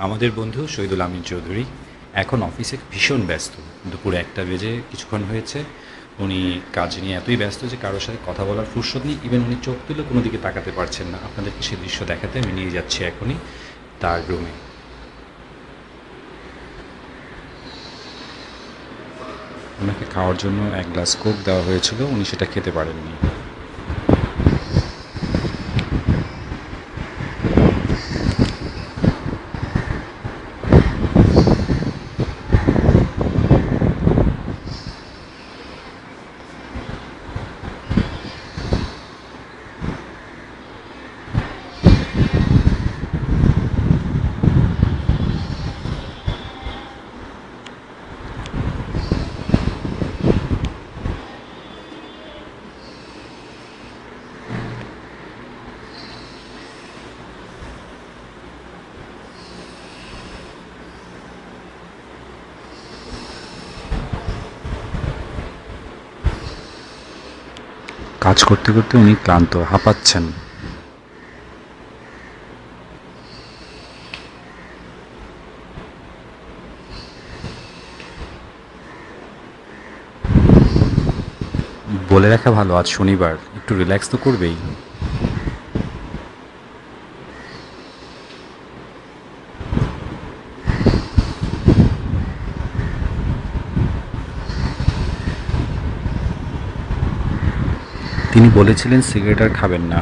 আমাদের বন্ধু শহীদুল আমিন চৌধুরী এখন অফিসে ভীষণ ব্যস্ত। দুপুর ১টা বেজে কিছুক্ষণ হয়েছে। উনি কাজ নিয়ে এতই ব্যস্ত যে কারো সাথে কথা বলার ফুরসত নেই। ইভেন উনি চোখ তুলে কোনো দিকে তাকাতে পারছেন না। আপনাদেরকে সেই দৃশ্য দেখাতে আমি নিয়ে যাচ্ছি এখনই তার রুমে। ওনাকে খাওয়ার জন্য ১ গ্লাস কোক দেওয়া হয়েছিল, উনি সেটা খেতে পারেননি। কাজ করতে করতে উনি ক্লান্ত, হাঁপাচ্ছেন। বলে রাখা ভালো, আজ শনিবার, একটু রিল্যাক্স তো করবেই। তিনি বলেছিলেন সিগারেট আর খাবেন না।